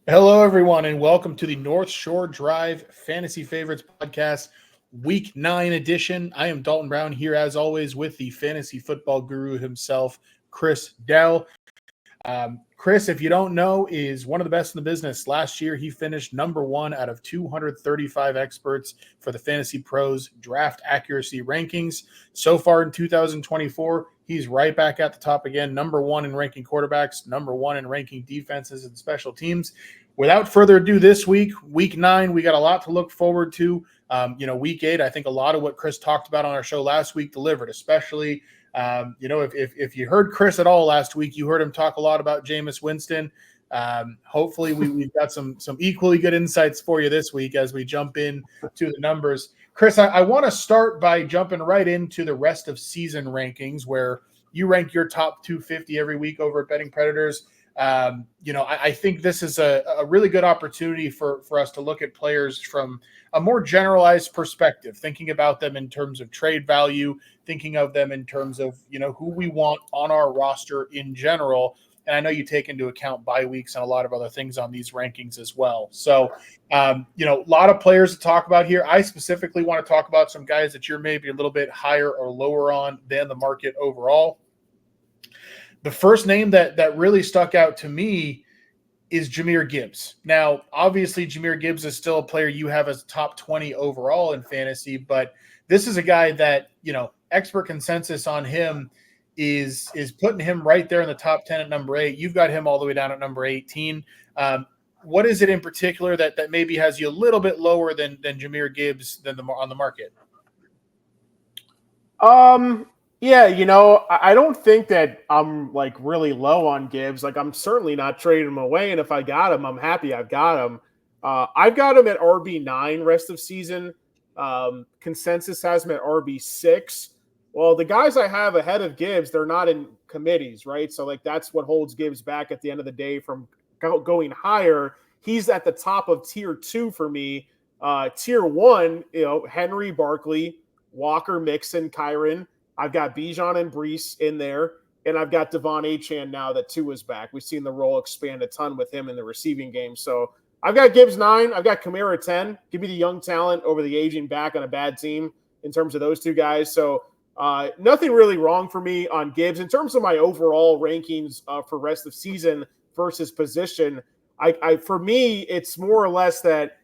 Hello, everyone, and welcome to the North Shore Drive Fantasy Favorites Podcast, Week 9 edition. I am Dalton Brown here, as always, with the fantasy football guru himself, Chris Dell. Chris, if you don't know, is one of the best in the business. Last year, he finished number 1 out of 235 experts for the FantasyPros Draft Accuracy Rankings. So far in 2024, he's right back at the top again, number 1 in ranking quarterbacks, number 1 in ranking defenses and special teams. Without further ado, this week, Week 9, we got a lot to look forward to. Week 8, I think a lot of what Chris talked about on our show last week delivered, especially if you heard Chris at all last week, you heard him talk a lot about Jameis Winston. Hopefully we've got some equally good insights for you this week as we jump in to the numbers. Chris, I want to start by jumping right into the rest of season rankings where you rank your top 250 every week over at Betting Predators. I think this is a really good opportunity for us to look at players from a more generalized perspective, thinking about them in terms of trade value, thinking of them in terms of, who we want on our roster in general. And I know you take into account bye weeks and a lot of other things on these rankings as well. So, a lot of players to talk about here. I specifically want to talk about some guys that you're maybe a little bit higher or lower on than the market overall. The first name that really stuck out to me is Jahmyr Gibbs. Now, obviously, Jahmyr Gibbs is still a player you have as top 20 overall in fantasy, but this is a guy that, expert consensus on him is putting him right there in the top 10 at number 8. You've got him all the way down at number 18. What is it in particular that maybe has you a little bit lower than Jahmyr Gibbs on the market? Yeah, I don't think that I'm really low on Gibbs. I'm certainly not trading him away. And if I got him, I'm happy I've got him. I've got him at RB9 rest of season. Consensus has him at RB6. Well, the guys I have ahead of Gibbs, they're not in committees, right? So that's what holds Gibbs back at the end of the day from going higher. He's at the top of tier 2 for me. Tier 1, Henry, Barkley, Walker, Mixon, Kyron. I've got Bijan and Brees in there, and I've got Devon Achane now that Tua is back. We've seen the role expand a ton with him in the receiving game. So I've got Gibbs 9. I've got Kamara 10. Give me the young talent over the aging back on a bad team in terms of those two guys. So nothing really wrong for me on Gibbs. In terms of my overall rankings for rest of season versus position, for me, it's more or less that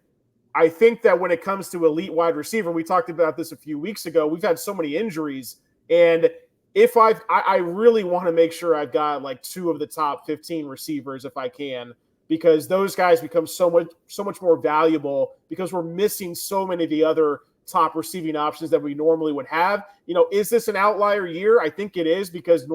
I think that when it comes to elite wide receiver, we talked about this a few weeks ago, we've had so many injuries. And if I really want to make sure I've got 2 of the top 15 receivers if I can, because those guys become so much more valuable because we're missing so many of the other top receiving options that we normally would have. Is this an outlier year? I think it is, because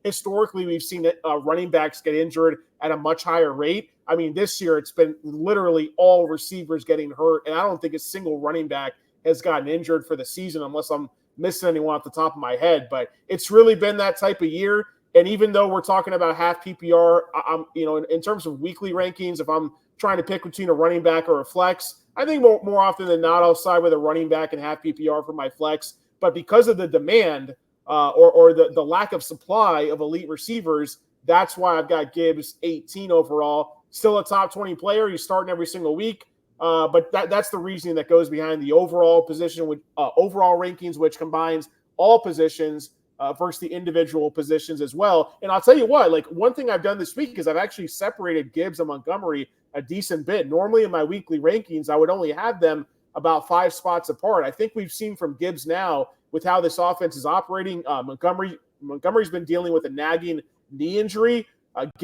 historically, we've seen running backs get injured at a much higher rate. I mean, this year it's been literally all receivers getting hurt, and I don't think a single running back has gotten injured for the season unless I'm missing anyone off the top of my head. But it's really been that type of year. And even though we're talking about half PPR, I'm in terms of weekly rankings, if I'm trying to pick between a running back or a flex, I think more often than not, I'll side with a running back and half PPR for my flex. But because of the demand or the lack of supply of elite receivers, that's why I've got Gibbs 18 overall. Still a top 20 player. He's starting every single week. But that's the reasoning that goes behind the overall position with overall rankings, which combines all positions versus the individual positions as well. And I'll tell you what, one thing I've done this week is I've actually separated Gibbs and Montgomery a decent bit. Normally in my weekly rankings, I would only have them about 5 spots apart. I think we've seen from Gibbs now with how this offense is operating. Montgomery's been dealing with a nagging knee injury.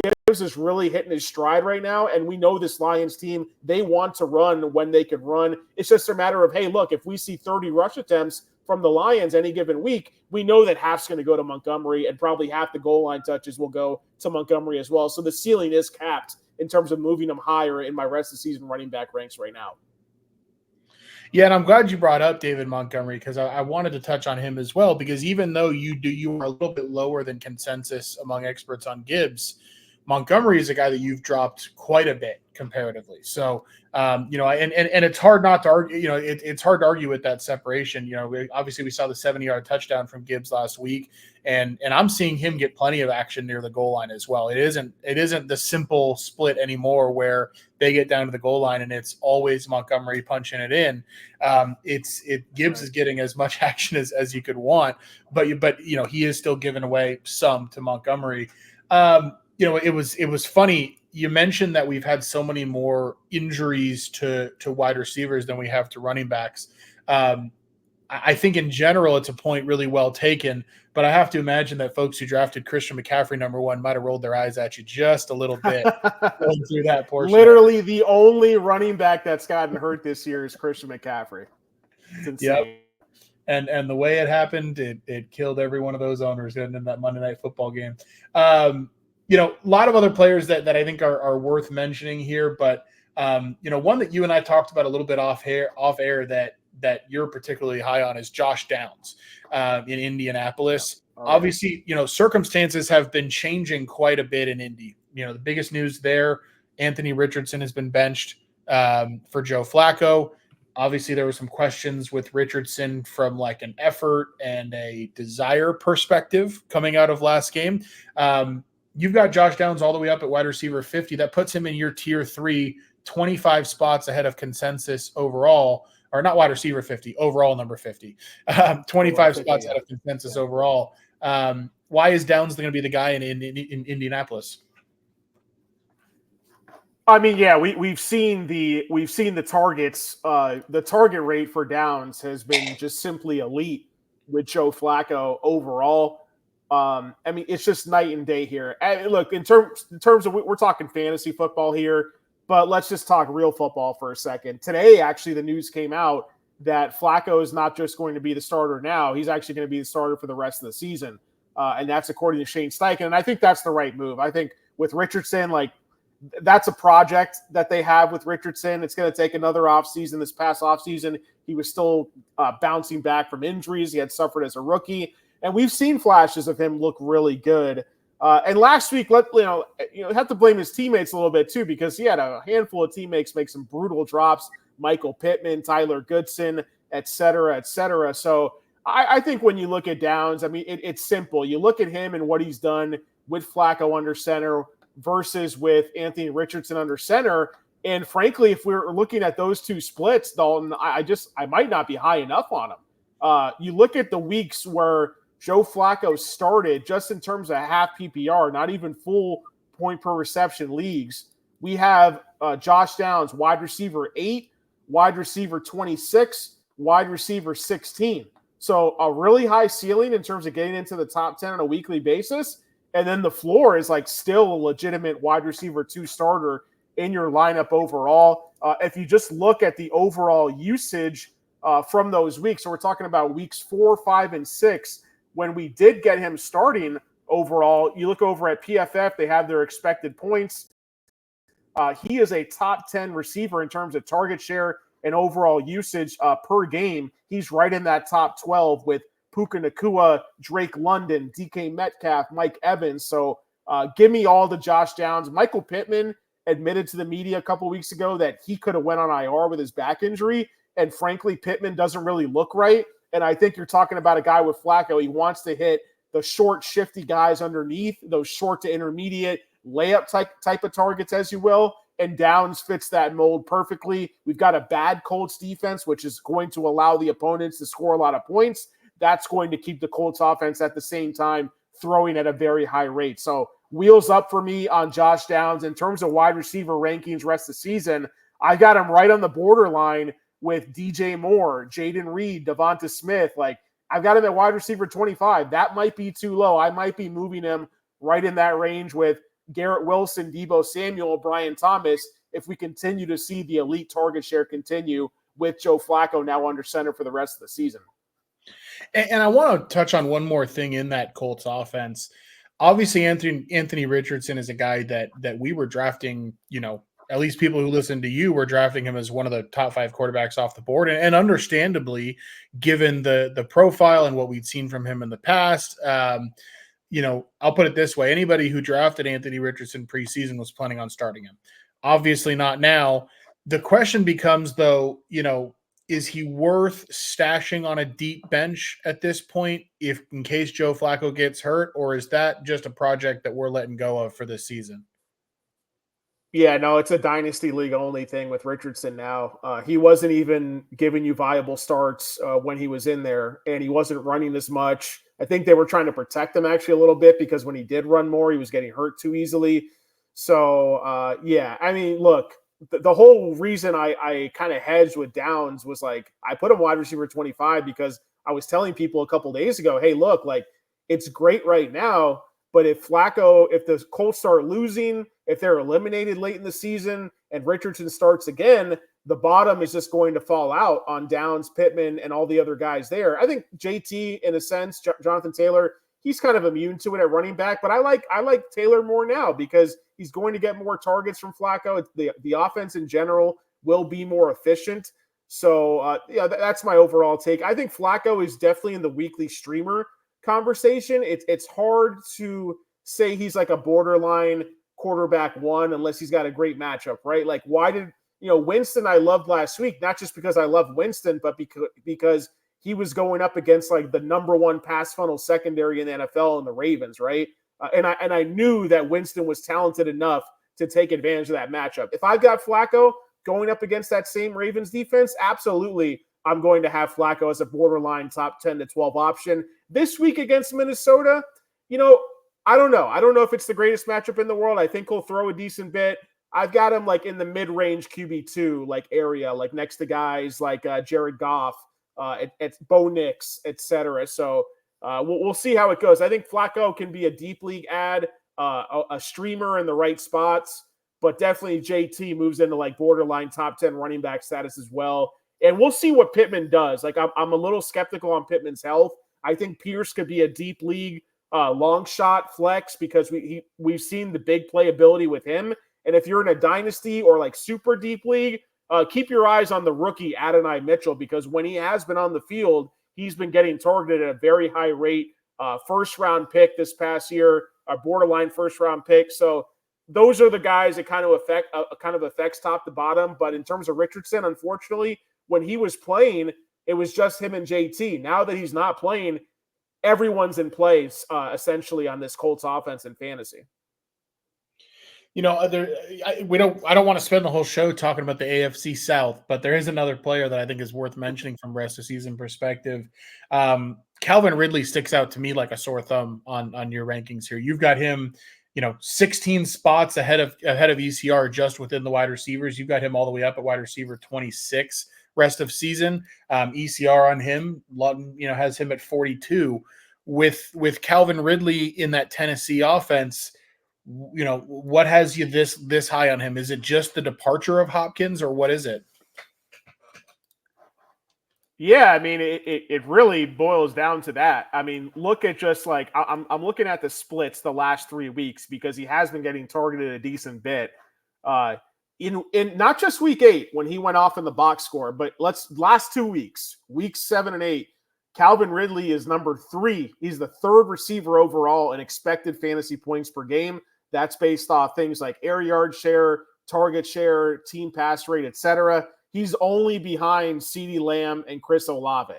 Gibbs is really hitting his stride right now, and we know this Lions team, they want to run when they can run. It's just a matter of, hey, look, if we see 30 rush attempts from the Lions any given week, we know that half's going to go to Montgomery, and probably half the goal line touches will go to Montgomery as well. So the ceiling is capped in terms of moving them higher in my rest of the season running back ranks right now. Yeah, and I'm glad you brought up David Montgomery, because I wanted to touch on him as well, because even though you are a little bit lower than consensus among experts on Gibbs, Montgomery is a guy that you've dropped quite a bit comparatively. So, and it's hard not to argue, it's hard to argue with that separation. Obviously we saw the 70-yard touchdown from Gibbs last week, and I'm seeing him get plenty of action near the goal line as well. It isn't the simple split anymore where they get down to the goal line and it's always Montgomery punching it in. Gibbs is getting as much action as you could want, but he is still giving away some to Montgomery. It was funny. You mentioned that we've had so many more injuries to wide receivers than we have to running backs. I think in general, it's a point really well taken, but I have to imagine that folks who drafted Christian McCaffrey '1 might have rolled their eyes at you just a little bit going through that portion. Literally the only running back that's gotten hurt this year is Christian McCaffrey. It's insane. Yep. And the way it happened, it killed every one of those owners in that Monday Night Football game. A lot of other players that I think are worth mentioning here, but one that you and I talked about a little bit off air that you're particularly high on is Josh Downs in Indianapolis. Obviously, circumstances have been changing quite a bit in Indy. The biggest news there, Anthony Richardson has been benched for Joe Flacco. Obviously, there were some questions with Richardson from like an effort and a desire perspective coming out of last game. You've got Josh Downs all the way up at wide receiver 50. That puts him in your tier 3, 25 spots ahead of consensus overall, or not wide receiver 50, overall number 50. 25 spots ahead of consensus overall. Why is Downs going to be the guy in Indianapolis? I mean, yeah, we've seen the targets. The target rate for Downs has been just simply elite with Joe Flacco overall. I mean, it's just night and day here. And look, in terms of, we're talking fantasy football here, but let's just talk real football for a second. Today, actually, the news came out that Flacco is not just going to be the starter now; he's actually going to be the starter for the rest of the season, and that's according to Shane Steichen. And I think that's the right move. I think with Richardson, that's a project that they have with Richardson. It's going to take another offseason. This past offseason, he was still bouncing back from injuries. He had suffered as a rookie. And we've seen flashes of him look really good. And last week, have to blame his teammates a little bit too, because he had a handful of teammates make some brutal drops. Michael Pittman, Tyler Goodson, et cetera, et cetera. So I think when you look at Downs, I mean, it's simple. You look at him and what he's done with Flacco under center versus with Anthony Richardson under center. And frankly, if we're looking at those two splits, Dalton, I might not be high enough on him. You look at the weeks where Joe Flacco started, just in terms of half PPR, not even full point per reception leagues. We have Josh Downs, wide receiver 8, wide receiver 26, wide receiver 16. So a really high ceiling in terms of getting into the top 10 on a weekly basis. And then the floor is still a legitimate wide receiver 2 starter in your lineup overall. If you just look at the overall usage from those weeks, so we're talking about weeks 4, 5, and 6, when we did get him starting overall, you look over at PFF, they have their expected points. He is a top 10 receiver in terms of target share and overall usage per game. He's right in that top 12 with Puka Nacua, Drake London, DK Metcalf, Mike Evans. So give me all the Josh Downs. Michael Pittman admitted to the media a couple weeks ago that he could have went on IR with his back injury. And frankly, Pittman doesn't really look right. And I think you're talking about a guy with Flacco. He wants to hit the short, shifty guys underneath, those short to intermediate layup type of targets, as you will. And Downs fits that mold perfectly. We've got a bad Colts defense, which is going to allow the opponents to score a lot of points. That's going to keep the Colts offense at the same time throwing at a very high rate. So wheels up for me on Josh Downs. In terms of wide receiver rankings rest of the season, I got him right on the borderline with DJ Moore, Jaden Reed, Devonta Smith. I've got him at wide receiver 25. That might be too low. I might be moving him right in that range with Garrett Wilson, Deebo Samuel, Brian Thomas, if we continue to see the elite target share continue with Joe Flacco now under center for the rest of the season. And I want to touch on one more thing in that Colts offense. Obviously, Anthony Richardson is a guy that we were drafting, at least people who listen to you were drafting him as one of the top 5 quarterbacks off the board. And understandably, given the profile and what we'd seen from him in the past, I'll put it this way. Anybody who drafted Anthony Richardson preseason was planning on starting him. Obviously not now. The question becomes, though, is he worth stashing on a deep bench at this point in case Joe Flacco gets hurt, or is that just a project that we're letting go of for this season? Yeah, no, it's a dynasty league only thing with Richardson now. He wasn't even giving you viable starts when he was in there, and he wasn't running as much. I think they were trying to protect him actually a little bit because when he did run more, he was getting hurt too easily. So, yeah, I mean, look, the whole reason I kind of hedged with Downs was like I put him wide receiver 25 because I was telling people a couple days ago, hey, look, like it's great right now, but if the Colts start losing, if they're eliminated late in the season and Richardson starts again, the bottom is just going to fall out on Downs, Pittman, and all the other guys there. I think JT, in a sense, Jonathan Taylor, he's kind of immune to it at running back, but I like Taylor more now because he's going to get more targets from Flacco. The offense in general will be more efficient. So, that's my overall take. I think Flacco is definitely in the weekly streamer conversation. It's hard to say he's like a borderline quarterback one unless he's got a great matchup, right? Like, why did Winston I loved last week, not just because I love Winston, but because he was going up against like the number one pass funnel secondary in the NFL and the Ravens, right? And I knew that Winston was talented enough to take advantage of that matchup. If I've got Flacco going up against that same Ravens defense, absolutely I'm going to have Flacco as a borderline top 10 to 12 option. This week against Minnesota, I don't know. I don't know if it's the greatest matchup in the world. I think he'll throw a decent bit. I've got him like in the mid-range QB2 like area, like next to guys like Jared Goff, it's Bo Nix, etc. So we'll see how it goes. I think Flacco can be a deep league ad, a streamer in the right spots, but definitely JT moves into like borderline top 10 running back status as well. And we'll see what Pittman does. Like I'm a little skeptical on Pittman's health. I think Pierce could be a deep league long shot flex because we've seen the big playability with him. And if you're in a dynasty or like super deep league, keep your eyes on the rookie Adonai Mitchell because when he has been on the field, he's been getting targeted at a very high rate. First round pick this past year, a borderline first round pick. So those are the guys that kind of affects top to bottom. But in terms of Richardson, unfortunately, when he was playing, it was just him and JT. Now that he's not playing, everyone's in place essentially on this Colts offense in fantasy. I don't want to spend the whole show talking about the AFC South, but there is another player that I think is worth mentioning from rest of season perspective. Calvin Ridley sticks out to me like a sore thumb on your rankings here. You've got him, 16 spots ahead of ECR just within the wide receivers. You've got him all the way up at wide receiver 26 rest of season. ECR on him, has him at 42. With Calvin Ridley in that Tennessee offense, what has you this high on him? Is it just the departure of Hopkins or what is it? Yeah, I mean, it really boils down to that. I mean, look at just like I'm looking at the splits the last 3 weeks because he has been getting targeted a decent bit. In not just week 8 when he went off in the box score, but last 2 weeks, weeks 7 and 8, Calvin Ridley is number 3. He's the third receiver overall in expected fantasy points per game. That's based off things like air yard share, target share, team pass rate, etc. He's only behind CeeDee Lamb and Chris Olave.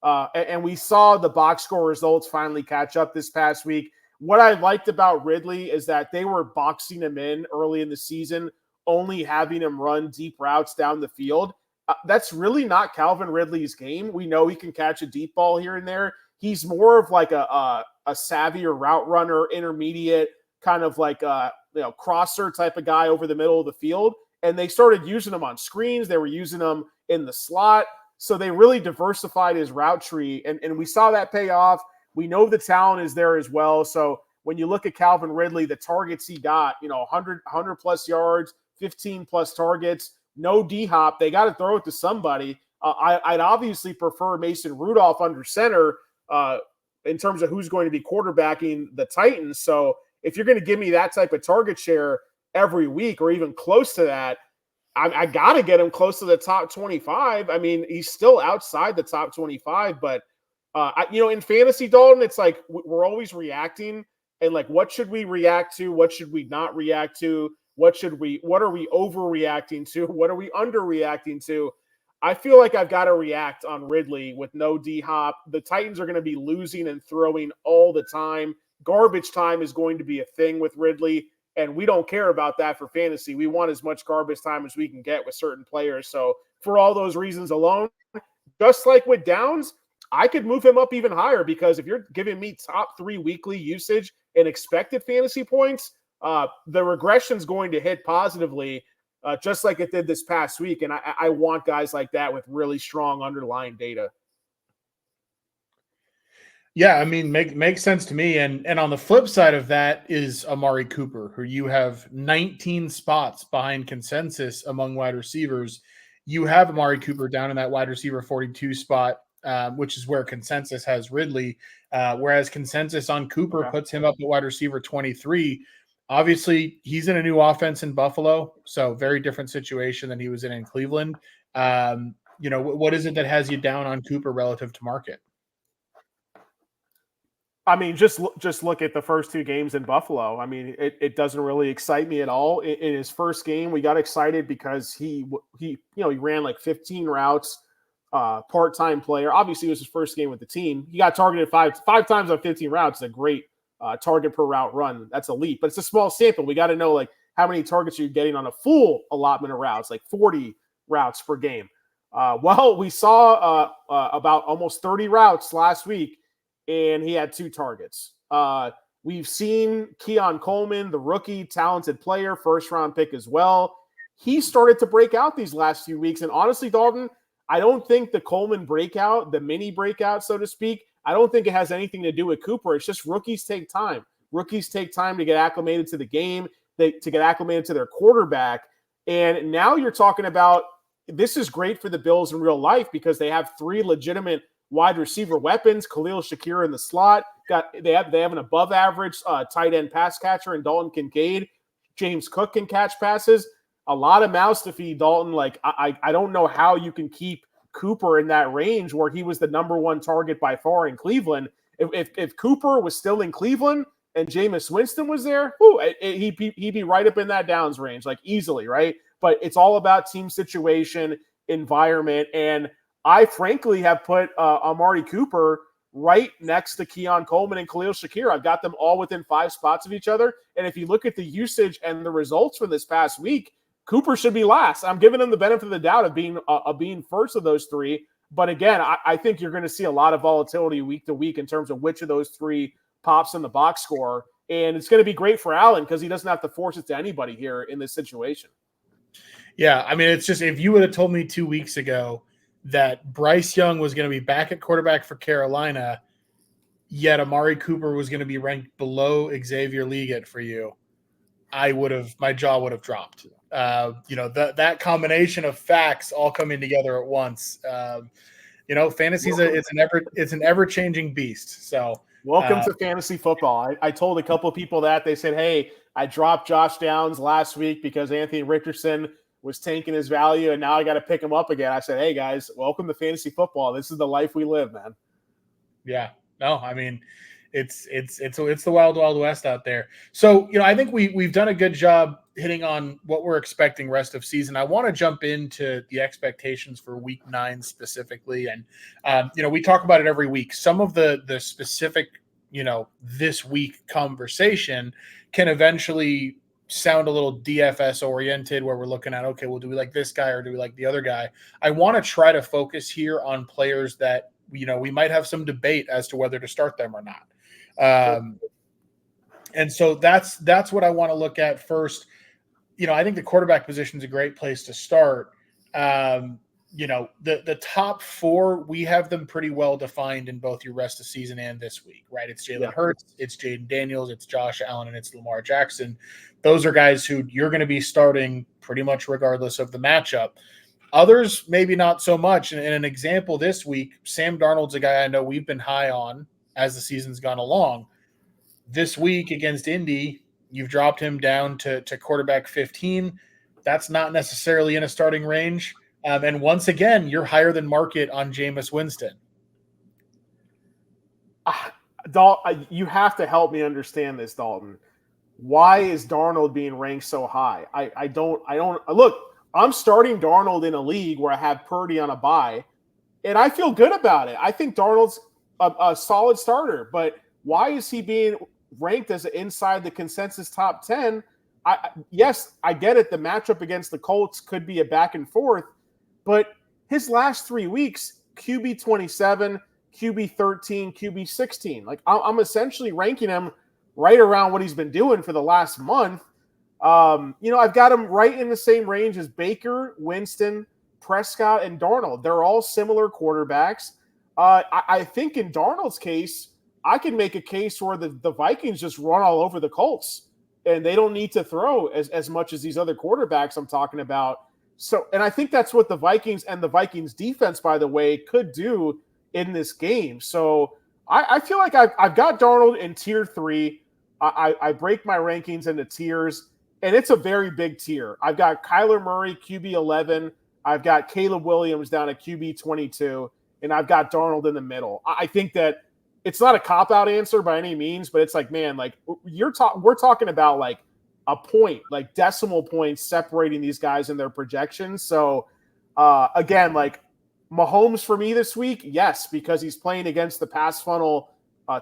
And we saw the box score results finally catch up this past week. What I liked about Ridley is that they were boxing him in early in the season, only having him run deep routes down the field. That's really not Calvin Ridley's game. We know he can catch a deep ball here and there. He's more of like a savvier route runner, intermediate, kind of like a crosser type of guy over the middle of the field. And they started using him on screens. They were using him in the slot. So they really diversified his route tree. And we saw that pay off. We know the talent is there as well. So when you look at Calvin Ridley, the targets he got, 100 plus yards, 15 plus targets, no D-hop. They got to throw it to somebody. I'd obviously prefer Mason Rudolph under center in terms of who's going to be quarterbacking the Titans. So if you're going to give me that type of target share every week or even close to that, I got to get him close to the top 25. I mean, he's still outside the top 25, but in fantasy, Dalton, it's like we're always reacting and like, what should we react to? What should we not react to? What are we overreacting to? What are we underreacting to? I feel like I've got to react on Ridley with no D-Hop. The Titans are going to be losing and throwing all the time. Garbage time is going to be a thing with Ridley, and we don't care about that for fantasy. We want as much garbage time as we can get with certain players. So for all those reasons alone, just like with Downs, I could move him up even higher, because if you're giving me top 3 weekly usage and expected fantasy points, the regression is going to hit positively, just like it did this past week. And I want guys like that with really strong underlying data. Yeah, I mean, makes sense to me. And on the flip side of that is Amari Cooper, who you have 19 spots behind consensus among wide receivers. You have Amari Cooper down in that wide receiver 42 spot, which is where consensus has Ridley, whereas consensus on Cooper puts him up at wide receiver 23. Obviously, he's in a new offense in Buffalo, so very different situation than he was in Cleveland. What is it that has you down on Cooper relative to market? I mean, just look at the first 2 games in Buffalo. I mean, it doesn't really excite me at all. In his first game, we got excited because he ran like 15 routes, part-time player. Obviously, it was his first game with the team. He got targeted five times on 15 routes. It's a great target per route run. That's elite, but it's a small sample. We got to know like how many targets are you getting on a full allotment of routes, like 40 routes per game. Well, we saw about almost 30 routes last week, and he had 2 targets. We've seen Keon Coleman, the rookie, talented player, first-round pick as well. He started to break out these last few weeks. And honestly, Dalton, I don't think the Coleman breakout, the mini breakout, so to speak, I don't think it has anything to do with Cooper. It's just rookies take time. Rookies take time to get acclimated to the game, to get acclimated to their quarterback. And now you're talking about, this is great for the Bills in real life because they have 3 legitimate wide receiver weapons. Khalil Shakir in the slot. They have an above average tight end pass catcher in Dalton Kincaid. James Cook can catch passes. A lot of mouths to feed, Dalton. Like I don't know how you can keep Cooper in that range where he was the number 1 target by far in Cleveland. If Cooper was still in Cleveland and Jameis Winston was there, he'd be right up in that Downs range, like easily, right? But it's all about team situation, environment, and I frankly have put Amari Cooper right next to Keon Coleman and Khalil Shakir. I've got them all within 5 spots of each other. And if you look at the usage and the results from this past week, Cooper should be last. I'm giving him the benefit of the doubt of being first of those 3. But again, I think you're going to see a lot of volatility week to week in terms of which of those 3 pops in the box score. And it's going to be great for Allen because he doesn't have to force it to anybody here in this situation. Yeah, I mean, it's just, if you would have told me 2 weeks ago that Bryce Young was going to be back at quarterback for Carolina, yet Amari Cooper was going to be ranked below Xavier Leggett for you, my jaw would have dropped. That combination of facts all coming together at once. Fantasy it's an ever-changing beast. So welcome to fantasy football. I told a couple of people that. They said, hey, I dropped Josh Downs last week because Anthony Richardson was tanking his value, and now I got to pick him up again. I said, hey, guys, welcome to fantasy football. This is the life we live, man. Yeah. No, I mean, it's the wild, wild west out there. So, I think we've done a good job hitting on what we're expecting rest of season. I want to jump into the expectations for week 9 specifically. And, we talk about it every week. Some of the specific, this week conversation can eventually sound a little DFS oriented, where we're looking at, okay, well, do we like this guy or do we like the other guy? I want to try to focus here on players that, we might have some debate as to whether to start them or not. And so that's what I want to look at first. I think the quarterback position is a great place to start. The top 4, we have them pretty well defined in both your rest of season and this week, right? It's Jalen Hurts, it's Jaden Daniels, it's Josh Allen, and it's Lamar Jackson. Those are guys who you're going to be starting pretty much regardless of the matchup. Others, maybe not so much. And an example this week, Sam Darnold's a guy I know we've been high on as the season's gone along. This week against Indy, you've dropped him down to quarterback 15. That's not necessarily in a starting range. And once again, you're higher than market on Jameis Winston. Dalton, you have to help me understand this, Dalton. Why is Darnold being ranked so high? I don't look. I'm starting Darnold in a league where I have Purdy on a bye, and I feel good about it. I think Darnold's a solid starter, but why is he being ranked as inside the consensus top 10? Yes, I get it. The matchup against the Colts could be a back and forth, but his last 3 weeks, QB 27, QB 13, QB 16. Like I'm essentially ranking him right around what he's been doing for the last month. I've got him right in the same range as Baker, Winston, Prescott, and Darnold. They're all similar quarterbacks. I think in Darnold's case, I can make a case where the Vikings just run all over the Colts, and they don't need to throw as much as these other quarterbacks I'm talking about. So, and I think that's what the Vikings and the Vikings defense, by the way, could do in this game. So I feel like I've got Darnold in tier 3. I break my rankings into tiers, and it's a very big tier. I've got Kyler Murray, QB 11. I've got Caleb Williams down at QB 22, and I've got Darnold in the middle. I think that it's not a cop-out answer by any means, but it's like, man, like we're talking about like a point, like decimal points separating these guys in their projections. So again, like Mahomes for me this week, yes, because he's playing against the pass funnel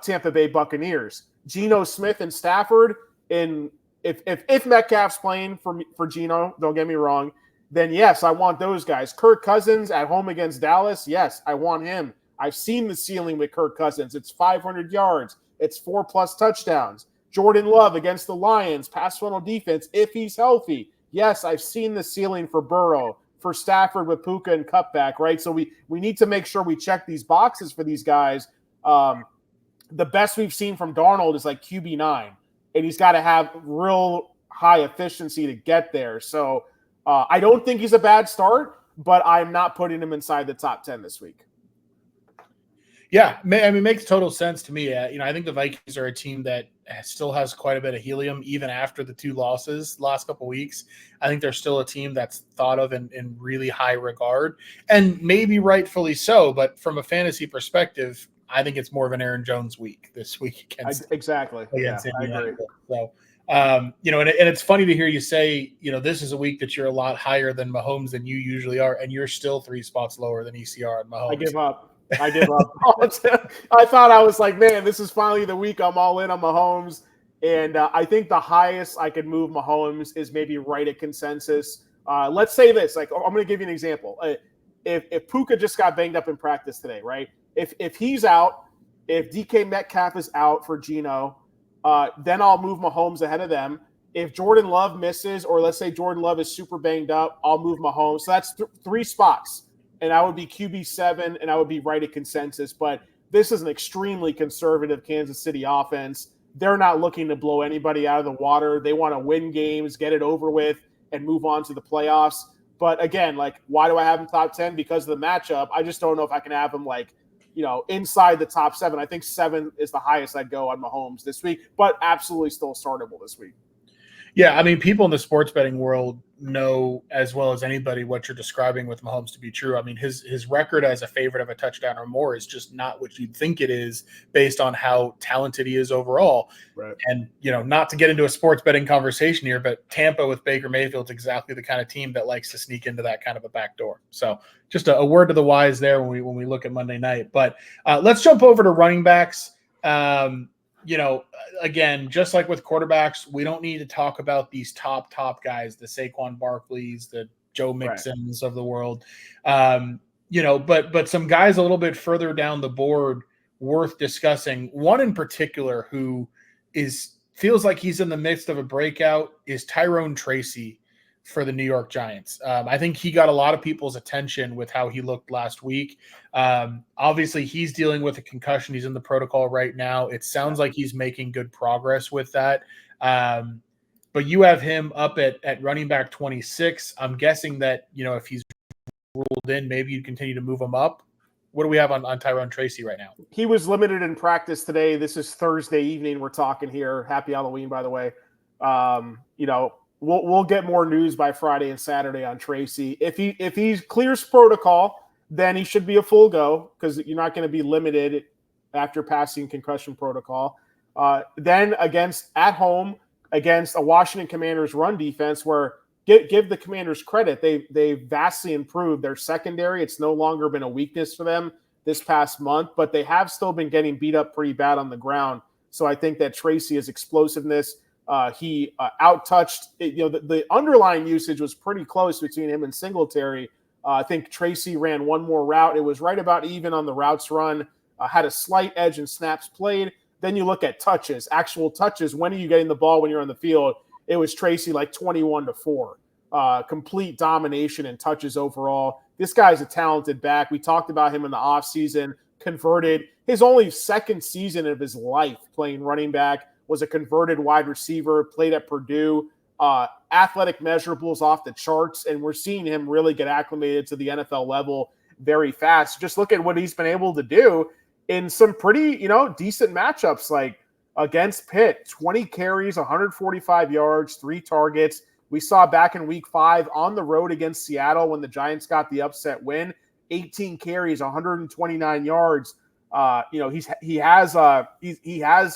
Tampa Bay Buccaneers. Geno Smith and Stafford, and if Metcalf's playing for Geno, don't get me wrong, then yes, I want those guys. Kirk Cousins at home against Dallas, yes, I want him. I've seen the ceiling with Kirk Cousins. It's 500 yards. It's 4+ touchdowns. Jordan Love against the Lions, pass funnel defense, if he's healthy. Yes, I've seen the ceiling for Burrow, for Stafford with Puka and Cutback, right? So we need to make sure we check these boxes for these guys. The best we've seen from Darnold is like QB9, and he's got to have real high efficiency to get there. So I don't think he's a bad start, but I'm not putting him inside the top 10 this week. Yeah, I mean, it makes total sense to me. I think the Vikings are a team that still has quite a bit of helium, even after the 2 losses last couple of weeks. I think they're still a team that's thought of in really high regard, and maybe rightfully so. But from a fantasy perspective, I think it's more of an Aaron Jones week this week against exactly. Against I agree. So, and it's funny to hear you say, this is a week that you're a lot higher than Mahomes than you usually are, and you're still 3 spots lower than ECR and Mahomes. I give up. I thought I was like, man, this is finally the week I'm all in on Mahomes. And I think the highest I could move Mahomes is maybe right at consensus. Let's say this. Like, I'm going to give you an example. If Puka just got banged up in practice today, right? If he's out, if DK Metcalf is out for Geno, then I'll move Mahomes ahead of them. If Jordan Love misses, or let's say Jordan Love is super banged up, I'll move Mahomes. So that's 3 spots. And I would be QB7, and I would be right at consensus. But this is an extremely conservative Kansas City offense. They're not looking to blow anybody out of the water. They want to win games, get it over with, and move on to the playoffs. But again, like, why do I have him top 10? Because of the matchup. I just don't know if I can have him, like, inside the top 7. I think 7 is the highest I'd go on Mahomes this week, but absolutely still startable this week. Yeah, I mean, people in the sports betting world know as well as anybody what you're describing with Mahomes to be true. I mean, his record as a favorite of a touchdown or more is just not what you'd think it is based on how talented he is overall. Right. And, not to get into a sports betting conversation here, but Tampa with Baker Mayfield is exactly the kind of team that likes to sneak into that kind of a back door. So just a word to the wise there when we look at Monday night. But let's jump over to running backs. Again, just like with quarterbacks, we don't need to talk about these top guys, the Saquon Barkleys, the Joe Mixons of the world. But some guys a little bit further down the board worth discussing. One in particular who feels like he's in the midst of a breakout is Tyrone Tracy for the New York Giants. I think he got a lot of people's attention with how he looked last week. Obviously, he's dealing with a concussion. He's in the protocol right now. It sounds like he's making good progress with that. But you have him up at running back 26. I'm guessing that, if he's ruled in, maybe you continue to move him up. What do we have on Tyrone Tracy right now? He was limited in practice today. This is Thursday evening. We're talking here. Happy Halloween, by the way. We'll get more news by Friday and Saturday on Tracy. If he clears protocol, then he should be a full go, because you're not going to be limited after passing concussion protocol. Then at home against a Washington Commanders run defense where give the Commanders credit. They vastly improved their secondary. It's no longer been a weakness for them this past month, but they have still been getting beat up pretty bad on the ground. So I think that Tracy is explosiveness. He out-touched, the underlying usage was pretty close between him and Singletary. I think Tracy ran one more route. It was right about even on the routes run, had a slight edge in snaps played. Then you look at touches, actual touches. When are you getting the ball when you're on the field? It was Tracy like 21-4. Complete domination and touches overall. This guy's a talented back. We talked about him in the offseason, converted. His only second season of his life playing running back was a converted wide receiver, played at Purdue. Athletic measurables off the charts, and we're seeing him really get acclimated to the NFL level very fast. Just look at what he's been able to do in some pretty, decent matchups, like against Pitt, 20 carries, 145 yards, 3 targets. We saw back in week 5 on the road against Seattle when the Giants got the upset win, 18 carries, 129 yards. He has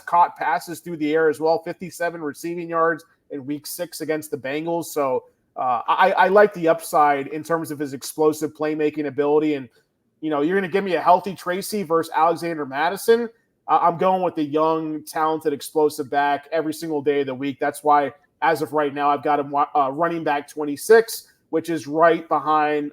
caught passes through the air as well, 57 receiving yards in week 6 against the Bengals. So I like the upside in terms of his explosive playmaking ability. And, you're going to give me a healthy Tracy versus Alexander Madison. I'm going with the young, talented, explosive back every single day of the week. That's why, as of right now, I've got him running back 26, which is right behind,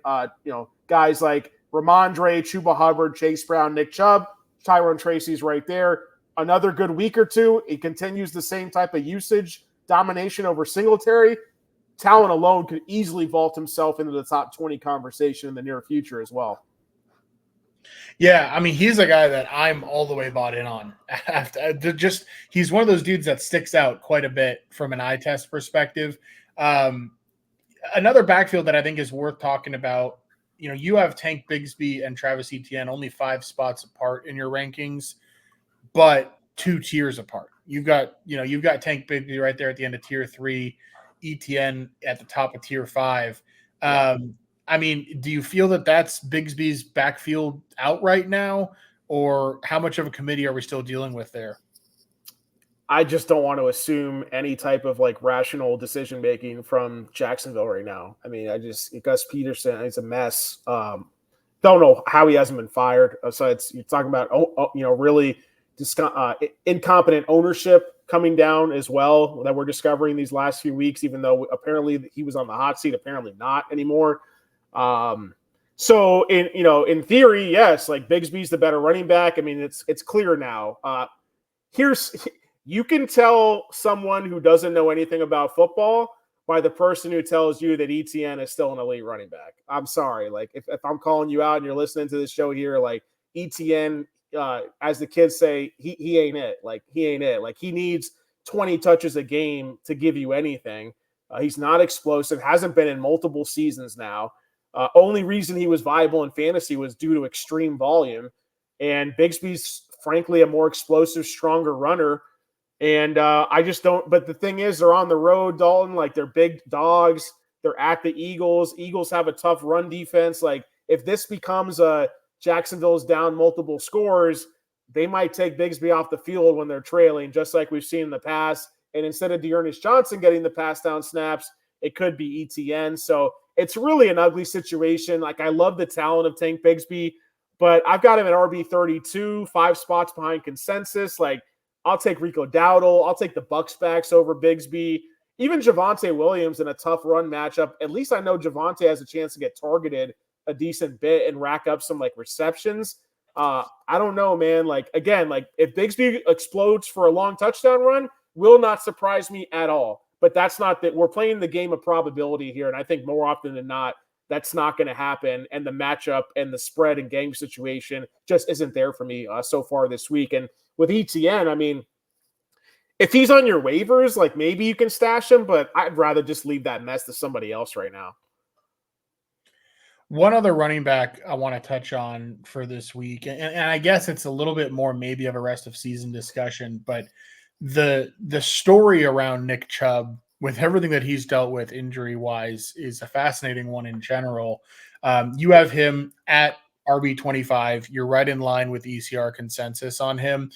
guys like Ramondre, Chuba Hubbard, Chase Brown, Nick Chubb. Tyrone Tracy's right there. Another good week or two. He continues the same type of usage, domination over Singletary. Talent alone could easily vault himself into the top 20 conversation in the near future as well. Yeah, I mean, he's a guy that I'm all the way bought in on. He's one of those dudes that sticks out quite a bit from an eye test perspective. Another backfield that I think is worth talking about, you have Tank Bigsby and Travis Etienne only 5 spots apart in your rankings, but 2 tiers apart. You've got Tank Bigsby right there at the end of tier 3, Etienne at the top of tier 5. I mean, do you feel that that's Bigsby's backfield out right now, or how much of a committee are we still dealing with there? I just don't want to assume any type of rational decision making from Jacksonville right now. I mean, Gus Peterson, it's a mess. Don't know how he hasn't been fired. So you're talking about really incompetent ownership coming down as well that we're discovering these last few weeks. Even though apparently he was on the hot seat, apparently not anymore. So in theory, yes, Bigsby's the better running back. I mean, it's clear now. You can tell someone who doesn't know anything about football by the person who tells you that Etienne is still an elite running back. I'm sorry. If I'm calling you out and you're listening to this show here, Etienne, as the kids say, he ain't it. He ain't it. He needs 20 touches a game to give you anything. He's not explosive, hasn't been in multiple seasons now. Only reason he was viable in fantasy was due to extreme volume. And Bigsby's, frankly, a more explosive, stronger runner. And I just don't – but the thing is, they're on the road, Dalton. They're big dogs. They're at the Eagles. Eagles have a tough run defense. If this becomes Jacksonville's down multiple scores, they might take Bigsby off the field when they're trailing, just like we've seen in the past. And instead of Dearness Johnson getting the pass down snaps, it could be ETN. So it's really an ugly situation. I love the talent of Tank Bigsby, but I've got him at RB 32, 5 spots behind consensus. I'll take Rico Dowdle. I'll take the Bucks backs over Bigsby. Even Javonte Williams in a tough run matchup. At least I know Javonte has a chance to get targeted a decent bit and rack up some receptions. I don't know, man. If Bigsby explodes for a long touchdown run, will not surprise me at all. But that's not that we're playing the game of probability here. And I think more often than not, that's not going to happen. And the matchup and the spread and game situation just isn't there for me so far this week. And with ETN, I mean, if he's on your waivers, maybe you can stash him, but I'd rather just leave that mess to somebody else right now. One other running back I want to touch on for this week, and I guess it's a little bit more maybe of a rest of season discussion, but the story around Nick Chubb, with everything that he's dealt with injury-wise, is a fascinating one in general. You have him at RB25. You're right in line with ECR consensus on him.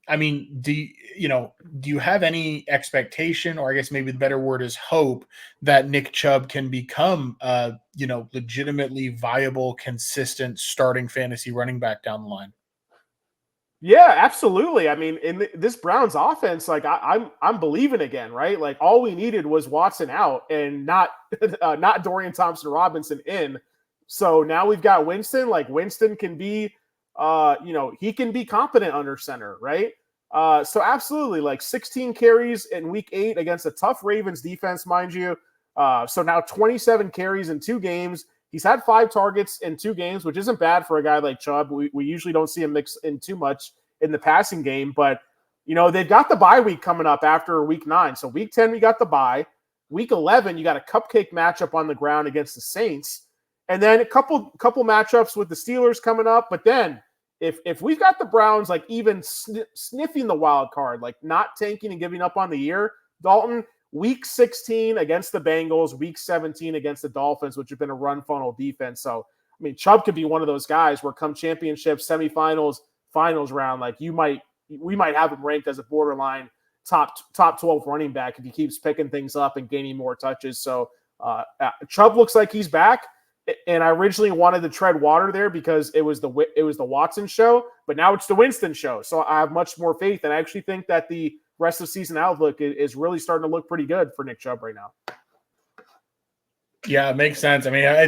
I mean, do you have any expectation, or I guess maybe the better word is hope, that Nick Chubb can become legitimately viable, consistent starting fantasy running back down the line? Yeah, absolutely. I mean, in this Browns offense, like I'm believing again, right? Like all we needed was Watson out and not not Dorian Thompson-Robinson in. So now we've got Winston. Like Winston can be, he can be competent under center, right? So absolutely, like 16 carries in Week 8 against a tough Ravens defense, mind you. So now 27 carries in 2 games. He's had 5 targets in 2 games, which isn't bad for a guy like Chubb. We usually don't see him mix in too much in the passing game, but they've got the bye week coming up after Week 9. So Week 10, we got the bye. Week 11, you got a cupcake matchup on the ground against the Saints, and then a couple matchups with the Steelers coming up. But then if we've got the Browns like even sniffing the wild card, like not tanking and giving up on the year, Dalton, Week 16 against the Bengals, Week 17 against the Dolphins, which have been a run funnel defense. So, I mean, Chubb could be one of those guys where come championship, semifinals, finals round, like we might have him ranked as a borderline top 12 running back if he keeps picking things up and gaining more touches. So Chubb looks like he's back. And I originally wanted to tread water there because it was the Watson show, but now it's the Winston show. So I have much more faith, and I actually think that the rest of season outlook is really starting to look pretty good for Nick Chubb right now. Yeah, it makes sense. I mean, I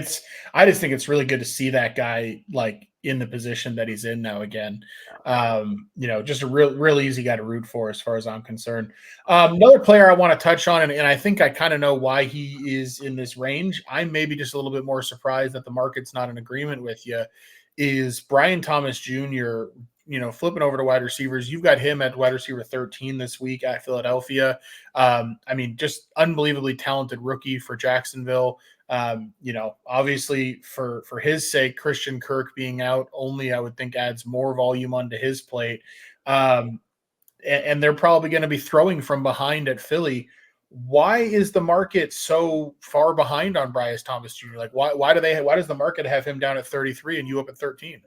just think it's really good to see that guy like in the position that he's in now again. Just a real easy guy to root for as far as I'm concerned. Another player I want to touch on, and I think I kind of know why he is in this range. I'm maybe just a little bit more surprised that the market's not in agreement with you, is Brian Thomas Jr., flipping over to wide receivers. You've got him at wide receiver 13 this week at Philadelphia. I mean, just unbelievably talented rookie for Jacksonville. Obviously for his sake, Christian Kirk being out only, I would think, adds more volume onto his plate. And they're probably going to be throwing from behind at Philly. Why is the market so far behind on Brian Thomas Jr.? Like, why does the market have him down at 33 and you up at 13?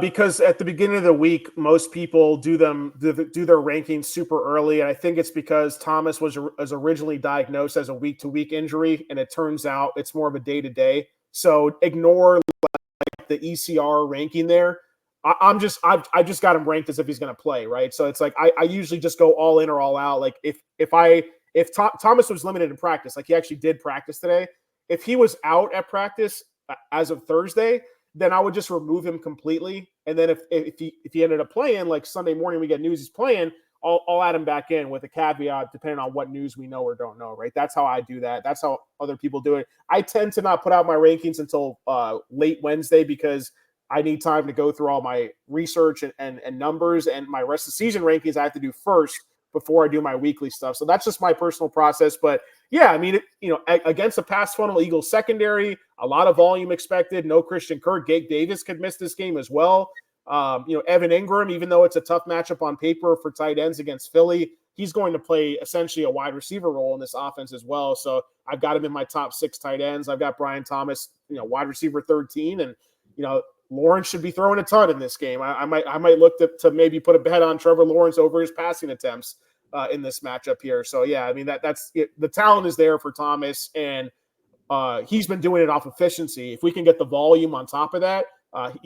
Because at the beginning of the week, most people do their rankings super early, and I think it's because Thomas was originally diagnosed as a week-to-week injury, and it turns out it's more of a day-to-day. So ignore like the ECR ranking there. I just got him ranked as if he's going to play, right? So it's like I usually just go all in or all out. Like if Thomas was limited in practice, like he actually did practice today, if he was out at practice as of Thursday, then I would just remove him completely. And then if he ended up playing, like Sunday morning we get news he's playing, I'll add him back in with a caveat depending on what news we know or don't know, right? That's how I do that. That's how other people do it. I tend to not put out my rankings until late Wednesday because I need time to go through all my research and numbers, and my rest of the season rankings I have to do first before I do my weekly stuff. So that's just my personal process. But yeah, I mean, against a pass funnel Eagles secondary, a lot of volume expected. No Christian Kirk. Gabe Davis could miss this game as well. Evan Ingram, even though it's a tough matchup on paper for tight ends against Philly, he's going to play essentially a wide receiver role in this offense as well. So I've got him in my top 6 tight ends. I've got Brian Thomas, wide receiver 13, and Lawrence should be throwing a ton in this game. I might look to maybe put a bet on Trevor Lawrence over his passing attempts in this matchup here. So yeah, I mean that's it. The talent is there for Thomas, and he's been doing it off efficiency. If we can get the volume on top of that,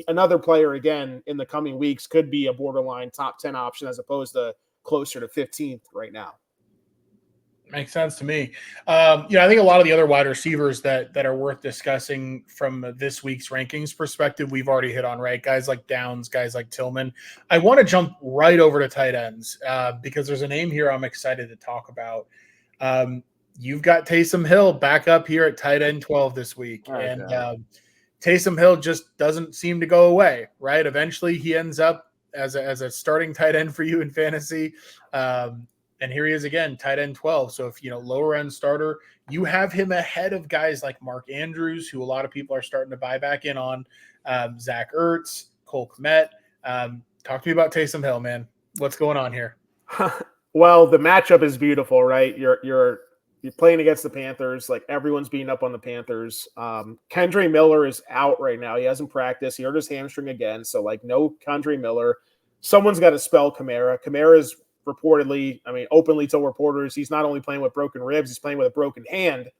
another player again in the coming weeks could be a borderline top 10 option as opposed to closer to 15th right now. Makes sense to me. I think a lot of the other wide receivers that are worth discussing from this week's rankings perspective, we've already hit on, right? Guys like Downs, guys like Tillman. I want to jump right over to tight ends because there's a name here I'm excited to talk about. You've got Tamm Hill back up here at tight end 12 this week. Okay. And Tamm Hill just doesn't seem to go away, right? Eventually he ends up as a starting tight end for you in fantasy. And here he is again, tight end 12. So if, lower end starter, you have him ahead of guys like Mark Andrews, who a lot of people are starting to buy back in on, Zach Ertz, Cole Kmet. Talk to me about Tamm Hill, man. What's going on here? Well, the matchup is beautiful, right? You're You're playing against the Panthers. Like, everyone's beating up on the Panthers. Kendre Miller is out right now. He hasn't practiced. He hurt his hamstring again. So, like, no Kendre Miller. Someone's got to spell Kamara. Kamara is reportedly, openly told reporters, he's not only playing with broken ribs, he's playing with a broken hand.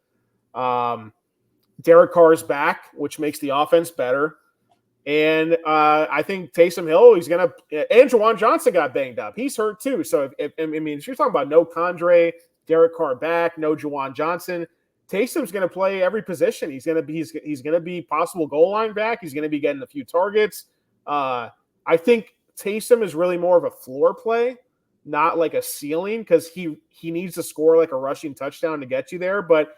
Derek Carr's back, which makes the offense better. And I think Taysom Hill, and Juwan Johnson got banged up. He's hurt too. So, if you're talking about no Condre, Derek Carr back, no Juwan Johnson, Taysom's going to play every position. He's going to be possible goal line back. He's going to be getting a few targets. I think Taysom is really more of a floor play, not like a ceiling, because he needs to score like a rushing touchdown to get you there. But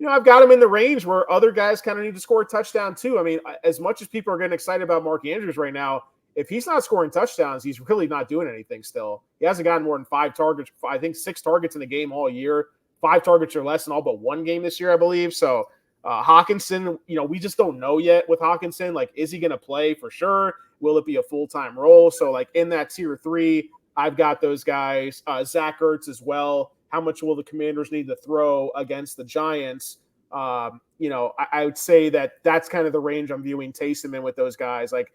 I've got him in the range where other guys kind of need to score a touchdown too. As much as people are getting excited about Mark Andrews right now, if he's not scoring touchdowns, he's really not doing anything still. He hasn't gotten more than 5 targets. I think 6 targets in the game all year, 5 targets or less in all but 1 game this year, I believe. So Hawkinson, we just don't know yet with Hawkinson. Like, is he going to play for sure? Will it be a full-time role? So, like, in that tier 3, I've got those guys. Zach Ertz as well. How much will the Commanders need to throw against the Giants? I would say that's kind of the range I'm viewing Taysom in with those guys. Like,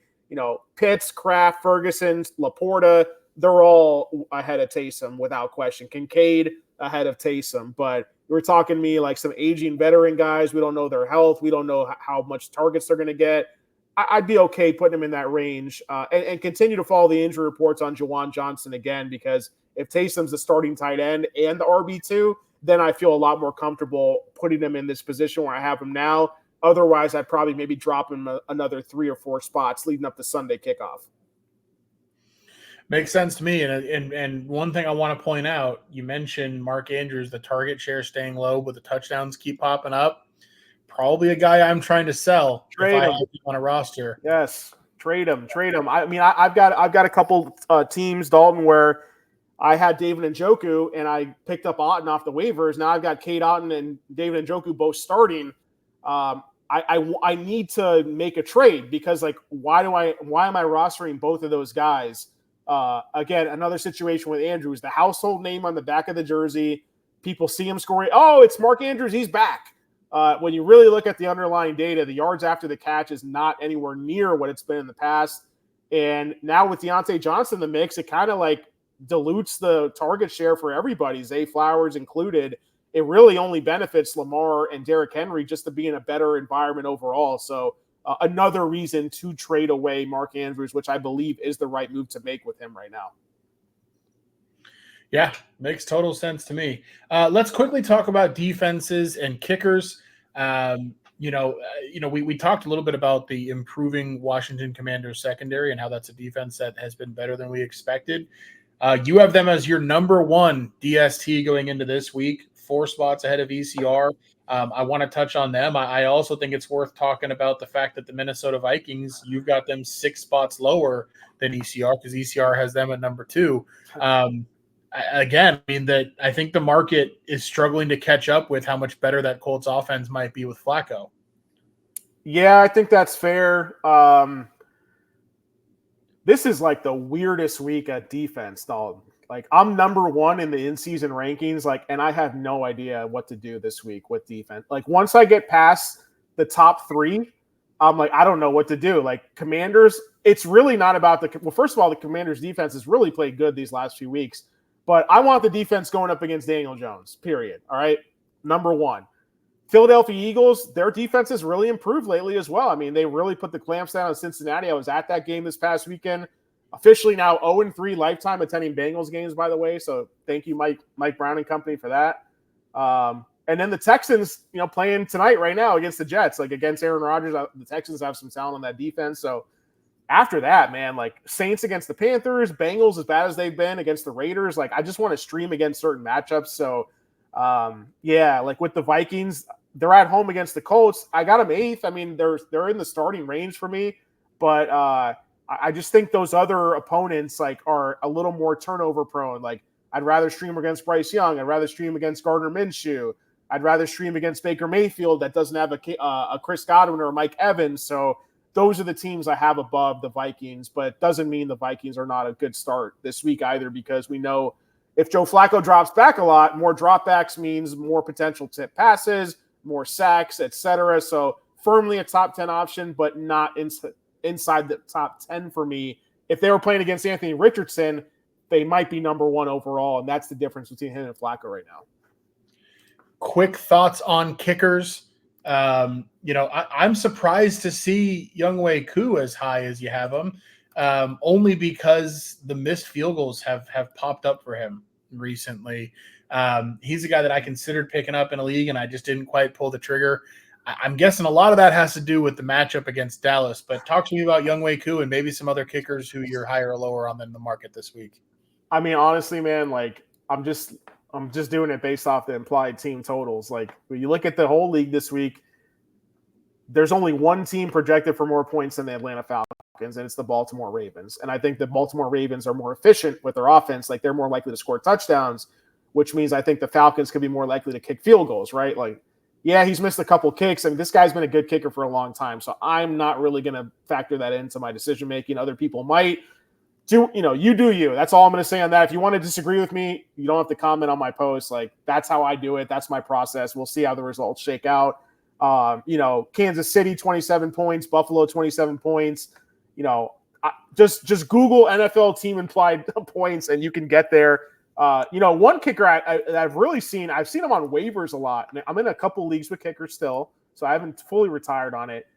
Pitts, Kraft, Ferguson, Laporta, they're all ahead of Taysom without question. Kincaid ahead of Taysom. But we're talking to me like some aging veteran guys. We don't know their health. We don't know how much targets they're going to get. I'd be okay putting them in that range and continue to follow the injury reports on Juwan Johnson again, because if Taysom's the starting tight end and the RB2, then I feel a lot more comfortable putting him in this position where I have him now. Otherwise, I'd probably maybe drop him another 3 or 4 spots leading up to Sunday kickoff. Makes sense to me. And one thing I want to point out, you mentioned Mark Andrews, the target share staying low, but the touchdowns keep popping up. Probably a guy I'm trying to sell. Trade him on a roster. Yes, trade him. I've got a couple teams, Dalton, where I had David Njoku and I picked up Otton off the waivers. Now I've got Cade Otton and David Njoku both starting. I need to make a trade because, like, why am I rostering both of those guys? Again, another situation with Andrews, the household name on the back of the jersey. People see him scoring. Oh, it's Mark Andrews. He's back. When you really look at the underlying data, the yards after the catch is not anywhere near what it's been in the past. And now with Deontay Johnson in the mix, it kind of like dilutes the target share for everybody, Zay Flowers included. It really only benefits Lamar and Derrick Henry just to be in a better environment overall. So another reason to trade away Mark Andrews, which I believe is the right move to make with him right now. Yeah, makes total sense to me. Let's quickly talk about defenses and kickers. We talked a little bit about the improving Washington Commanders secondary and how that's a defense that has been better than we expected. You have them as your number 1 DST going into this week, 4 spots ahead of ECR. I want to touch on them. I also think it's worth talking about the fact that the Minnesota Vikings, you've got them 6 spots lower than ECR because ECR has them at number 2. Again, I think the market is struggling to catch up with how much better that Colts offense might be with Flacco. Yeah, I think that's fair. This is like the weirdest week at defense, Dalton. Like, I'm number 1 in the in-season rankings, and I have no idea what to do this week with defense. Like, once I get past the top 3, I'm like, I don't know what to do. Like, Commanders, it's really not about first of all, the Commanders defense has really played good these last few weeks. But I want the defense going up against Daniel Jones, period. All right? Number 1. Philadelphia Eagles, their defense has really improved lately as well. They really put the clamps down on Cincinnati. I was at that game this past weekend. Officially now 0-3 lifetime attending Bengals games, by the way. So thank you, Mike Brown and company, for that. And then the Texans, playing tonight right now against the Jets, like against Aaron Rodgers. The Texans have some talent on that defense. So after that, man, like Saints against the Panthers, Bengals as bad as they've been against the Raiders. Like, I just want to stream against certain matchups. So, like with the Vikings, they're at home against the Colts. I got them 8th. They're in the starting range for me, but I just think those other opponents are a little more turnover prone. Like, I'd rather stream against Bryce Young. I'd rather stream against Gardner Minshew. I'd rather stream against Baker Mayfield that doesn't have a Chris Godwin or a Mike Evans. So those are the teams I have above the Vikings, but it doesn't mean the Vikings are not a good start this week either, because we know If Joe Flacco drops back a lot, more dropbacks means more potential tip passes, more sacks, etc. So firmly a top 10 option, but not inside the top 10 for me. If they were playing against Anthony Richardson, they might be number 1 overall, and that's the difference between him and Flacco right now. Quick thoughts on kickers. I'm surprised to see Younghoe Koo as high as you have him, only because the missed field goals have popped up for him recently. He's a guy that I considered picking up in a league, and I just didn't quite pull the trigger. I'm guessing a lot of that has to do with the matchup against Dallas, but talk to me about Younghoe Koo and maybe some other kickers who you're higher or lower on than the market this week. I mean, honestly, man, like I'm just doing it based off the implied team totals. Like when you look at the whole league this week, there's only one team projected for more points than the Atlanta Falcons, and it's the Baltimore Ravens. And I think the Baltimore Ravens are more efficient with their offense. Like they're more likely to score touchdowns, which means I think the Falcons could be more likely to kick field goals, right? Like, yeah, he's missed a couple kicks. I mean, this guy's been a good kicker for a long time, so I'm not really going to factor that into my decision-making. Other people might. You do you. That's all I'm going to say on that. If you want to disagree with me, you don't have to comment on my post. Like, that's how I do it. That's my process. We'll see how the results shake out. Kansas City, 27 points. Buffalo, 27 points. Just Google NFL team implied points, and you can get there. One kicker I've really seen, I've seen him on waivers a lot. I'm in a couple leagues with kickers still, so I haven't fully retired on it.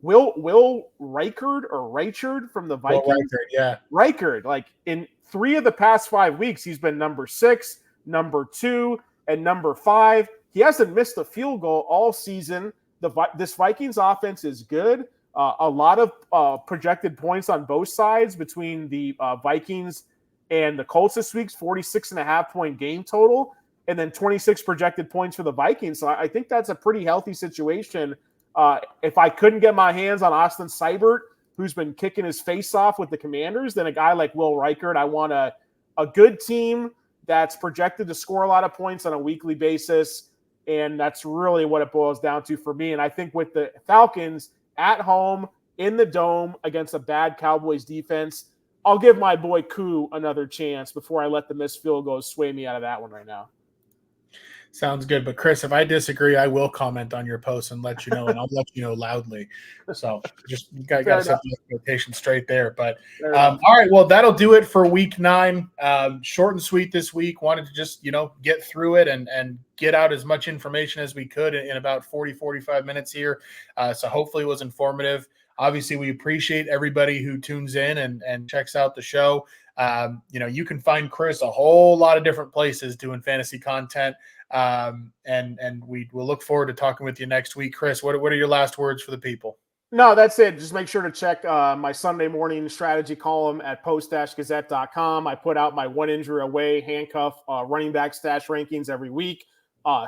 Will Reichard from the Vikings. Reichard, like in 3 of the past 5 weeks, he's been number 6, number 2, and number 5. He hasn't missed a field goal all season. This Vikings offense is good. A lot of projected points on both sides between the Vikings and the Colts this week's 46.5-point game total, and then 26 projected points for the Vikings. So I think that's a pretty healthy situation. If I couldn't get my hands on Austin Seibert, who's been kicking his face off with the Commanders, then a guy like Will Reichard. I want a good team that's projected to score a lot of points on a weekly basis, and that's really what it boils down to for me. And I think with the Falcons at home in the Dome against a bad Cowboys defense, I'll give my boy Koo another chance before I let the missed field goals sway me out of that one right now. Sounds good. But Chris, if I disagree, I will comment on your post and let you know, and I'll let you know loudly. So just got to set the expectation straight there. But all right, well, that'll do it for week 9. Short and sweet this week. Wanted to just, get through it and get out as much information as we could in about 40-45 minutes here. So hopefully it was informative. Obviously, we appreciate everybody who tunes in and checks out the show. You can find Chris a whole lot of different places doing fantasy content. And we'll look forward to talking with you next week. Chris, what are your last words for the people? No, that's it. Just make sure to check my Sunday morning strategy column at post-gazette.com. I put out my 1 injury away handcuff running back stash rankings every week,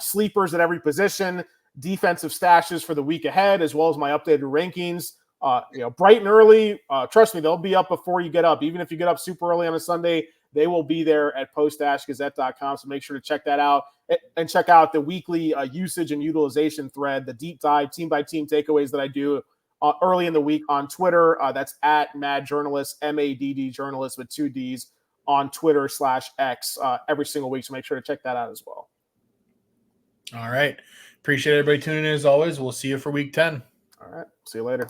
sleepers at every position, defensive stashes for the week ahead, as well as my updated rankings. Bright and early. Trust me, they'll be up before you get up. Even if you get up super early on a Sunday, they will be there at post-gazette.com. So make sure to check that out and check out the weekly usage and utilization thread, the deep dive team by team takeaways that I do early in the week on Twitter. That's at Mad Journalist, MADD Journalist with 2 Ds on Twitter /X every single week. So make sure to check that out as well. All right. Appreciate everybody tuning in as always. We'll see you for week 10. All right. See you later.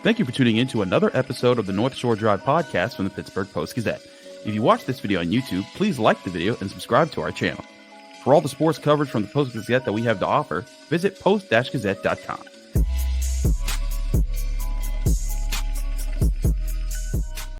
Thank you for tuning in to another episode of the North Shore Drive podcast from the Pittsburgh Post-Gazette. If you watch this video on YouTube, please like the video and subscribe to our channel. For all the sports coverage from the Post-Gazette that we have to offer, visit post-gazette.com.